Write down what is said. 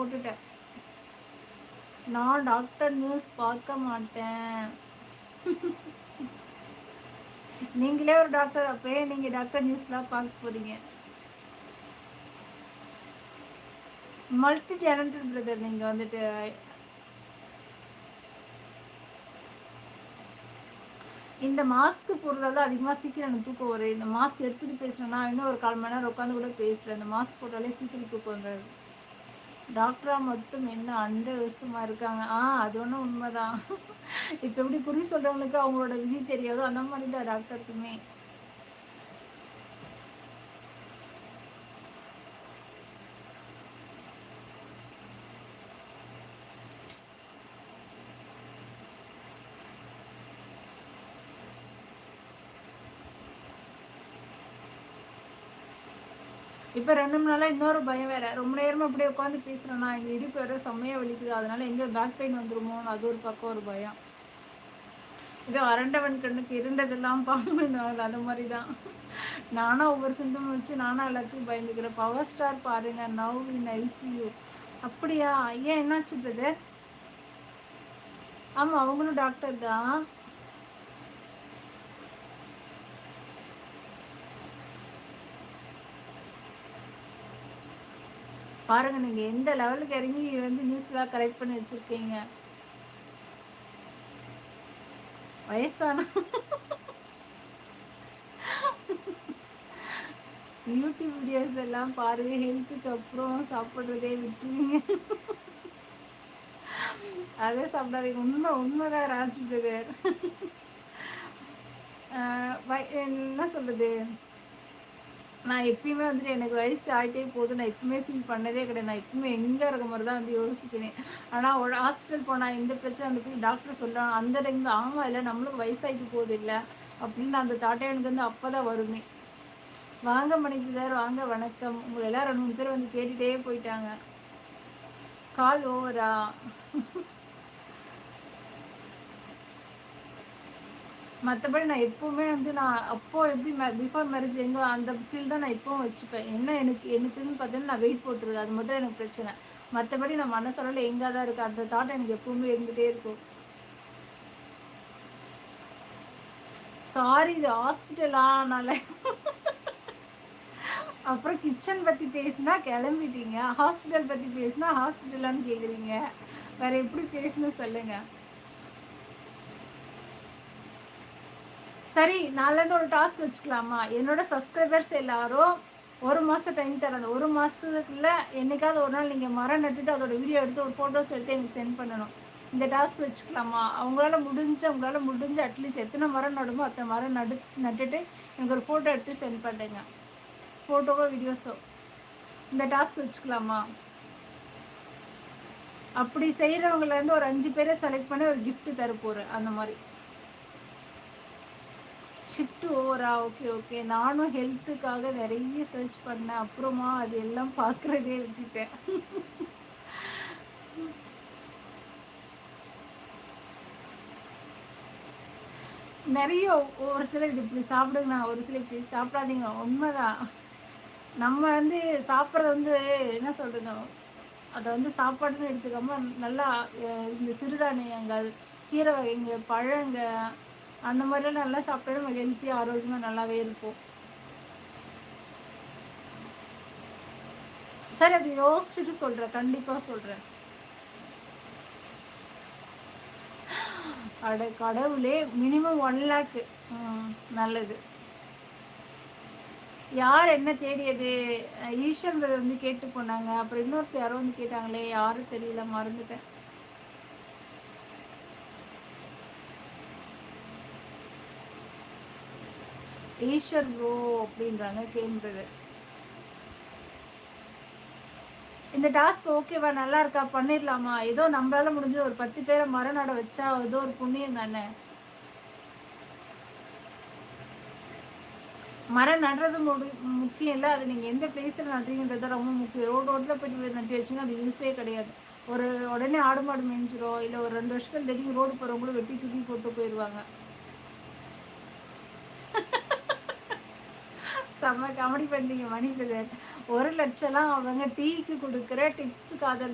போட்டுட்டேன். நான் doctor news பார்க்க மாட்டேன். நீங்களே ஒரு டாக்டர், அப்பயே நீங்க டாக்டர் நியூஸ்லாம் பார்க்க போறீங்க. மல்டி டேலண்டட் பிரதர் நீங்க வந்துட்டு. இந்த மாஸ்க் போடுறதால அதிகமாக சீக்கிரம் எனக்கு தூக்கம் வரும். இந்த மாஸ்க் எடுத்துகிட்டு பேசுகிறேன்னா இன்னும் ஒரு 1/4 மணி நேரம் உட்காந்து கூட பேசுகிறேன். இந்த மாஸ்க் போட்டாலே சீக்கிரம் தூக்கம் வந்துடுது. டாக்டராக மட்டும் என்ன 100 வருஷமாக இருக்காங்க. அது ஒன்றும் உண்மைதான். இப்போ எப்படி குறி சொல்கிறவங்களுக்கு அவங்களோட விதி தெரியாதோ அந்த மாதிரி தான் டாக்டருக்குமே. இப்போ 2 3 நாளாக இன்னொரு பயம் வேறு. ரொம்ப நேரமாக அப்படியே உட்காந்து பேசுகிறேன்னா எங்கள் இடுப்பு வேறு செம்மையாக வலிக்குது. அதனால் எங்கே பேக் பெயின் வந்துருமோ அது ஒரு பக்கம் ஒரு பயம். இது அரண்டவன் கண்ணுக்கு இருண்டதெல்லாம் பாம்புனாங்க அந்த மாதிரி தான். நானும் ஒவ்வொரு சிம்டம் வச்சு நானும் எல்லாத்துக்கும் பயந்துக்கிறேன். பவர் ஸ்டார் பாருங்க, நவ் இன் ஐசியூ. அப்படியா? ஏன் என்னாச்சு பிரதர்? ஆமாம், அவங்களும் டாக்டர் தான். பாருங்க நீங்க எந்த லெவலுக்கு இறங்கி வந்து நியூஸ்லாம் கரெக்ட் பண்ணி வச்சிருக்கீங்க. வயசான யூடியூப் வீடியோஸ் எல்லாம் பாருங்க. ஹெல்த்துக்கு அப்புறம் சாப்பிட்றதே விட்டுருவீங்க. அதே சாப்பிடாதீங்க. உண்மைதான் ராஜ் பிரதர். என்ன சொல்றது, நான் எப்பயுமே வந்துட்டு எனக்கு வயசு ஆகிட்டே போகுது. நான் எப்பவுமே ஃபீல் பண்ணதே கிடையாது. நான் எப்பவுமே எங்கே இருக்க மாதிரி தான் வந்து யோசிக்கிறேன். ஆனால் ஒரு ஹாஸ்பிட்டல் போனால் இந்த பிரச்சனை வந்து போய் டாக்டர் சொல்கிறாங்க அந்த டைம் தான் ஆமாம் இல்லை நம்மளுக்கு வயசாகிட்டு போகுது இல்லை அப்படின்னு அந்த தாட்டே எனக்கு வந்து அப்போ தான் வருமே. வாங்க மணிக்குதார், வாங்க வணக்கம். உங்களை எல்லாம் 2 3 பேர் வந்து கேட்டுகிட்டே போயிட்டாங்க. கால் ஓவரா? மற்றபடி நான் எப்போவுமே வந்து நான் அப்போது எப்படி பிஃபோர் மேரேஜ் எங்கே அந்த ஃபீல் தான் நான் இப்போவும் வச்சுப்பேன். என்ன எனக்குன்னு பார்த்தீங்கன்னா நான் வெயிட் போட்டுருது, அது மட்டும் எனக்கு பிரச்சனை. மற்றபடி நான் மனசளவில் எங்கே தான் இருக்குது அந்த தாட் எனக்கு எப்பவுமே இருந்துகிட்டே இருக்கும். சாரி, இது ஹாஸ்பிட்டலானால. அப்புறம் கிச்சன் பற்றி பேசினா கிளம்பிட்டீங்க, ஹாஸ்பிட்டல் பற்றி பேசினா ஹாஸ்பிட்டலான்னு கேட்குறீங்க. வேறு எப்படி பேசணும் சொல்லுங்கள். சரி, நாளிலேருந்து ஒரு டாஸ்க் வச்சுக்கலாமா? என்னோட சப்ஸ்கிரைபர்ஸ் எல்லாரும் 1 மாதம் டைம் தரணும். 1 மாதத்துக்குள்ளே என்றைக்காவது ஒரு நாள் நீங்கள் மரம் நட்டுட்டு அதோட வீடியோ எடுத்து ஒரு ஃபோட்டோஸ் எடுத்து எனக்கு சென்ட் பண்ணணும். இந்த டாஸ்க் வச்சுக்கலாமா? உங்களால் முடிஞ்ச அட்லீஸ்ட் எத்தனை மரம் நடுமோ அத்தனை மரம் நட்டுட்டு எனக்கு ஒரு ஃபோட்டோ எடுத்து சென்ட் பண்ணுங்க. ஃபோட்டோவோ வீடியோஸோ. இந்த டாஸ்க் வச்சுக்கலாமா? அப்படி செய்கிறவங்களேருந்து ஒரு 5 பேரை செலக்ட் பண்ணி ஒரு கிஃப்ட் தர போகிறேன். அந்த மாதிரி ஷிஃப்ட் ஓவரா? Okay okay. நானும் ஹெல்த்துக்காக நிறைய சர்ச் பண்ணேன், அப்புறமா அது எல்லாம் பார்க்குறதே விட்டுட்டேன். நிறைய ஒரு சிலர் இப்படி சாப்பிடுங்கண்ணா, ஒரு சிலர் இப்படி சாப்பிடாதீங்க. உண்மைதான். நம்ம வந்து சாப்பிட்றது வந்து என்ன சொல்கிறது, அதை வந்து சாப்பாடுன்னு எடுத்துக்காம நல்லா இந்த சிறுதானியங்கள், கீரை வகைங்கள், பழங்க அந்த மாதிரிலாம் நல்லா சாப்பிட்டா நம்ம ஹெல்த்தியாக ஆரோக்கியமாக நல்லாவே இருக்கும். சரி, அது யோசிச்சுட்டு சொல்கிறேன், கண்டிப்பாக சொல்கிறேன். அட கடவுளே, மினிமம் 1 லேக். நல்லது. யார் என்ன தேடியது? ஈஸ்வரர் வந்து கேட்டு போனாங்க. அப்புறம் இன்னொருத்தர் யாரோ வந்து கேட்டாங்களே, யாரும் தெரியல, மறந்துட்டேன். ஈஸ்வர் ப்ரோ அப்படின்றாங்க கேம்ன்றது. இந்த டாஸ்க் ஓகேவா, நல்லா இருக்கா, பண்ணிடலாமா? ஏதோ நம்மளால முடிஞ்ச ஒரு 10 பேரை மரம் நட வச்சா ஏதோ ஒரு புண்ணியம் தானே. மரம் நடுறது முக்கியம் இல்லை, அது நீங்கள் எந்த பிளேஸில் நடுறீங்கன்றது ரொம்ப முக்கியம். ரோட்டில் போய்ட்டு நட்டு வச்சுன்னா அது யூஸே கிடையாது. உடனே ஆடு மாடு மேய்ஞ்சிரும், இல்லை ஒரு 2 வருஷத்துல திடீர்னு ரோடு போகிறவங்களும் வெட்டி தூக்கி போட்டு போயிடுவாங்க. செம்ம காமெடி பண்ணுறீங்க மணி பிரதர். 1 லட்சம்லாம் அவங்க டீக்கு கொடுக்குற டிப்ஸுக்கு அதை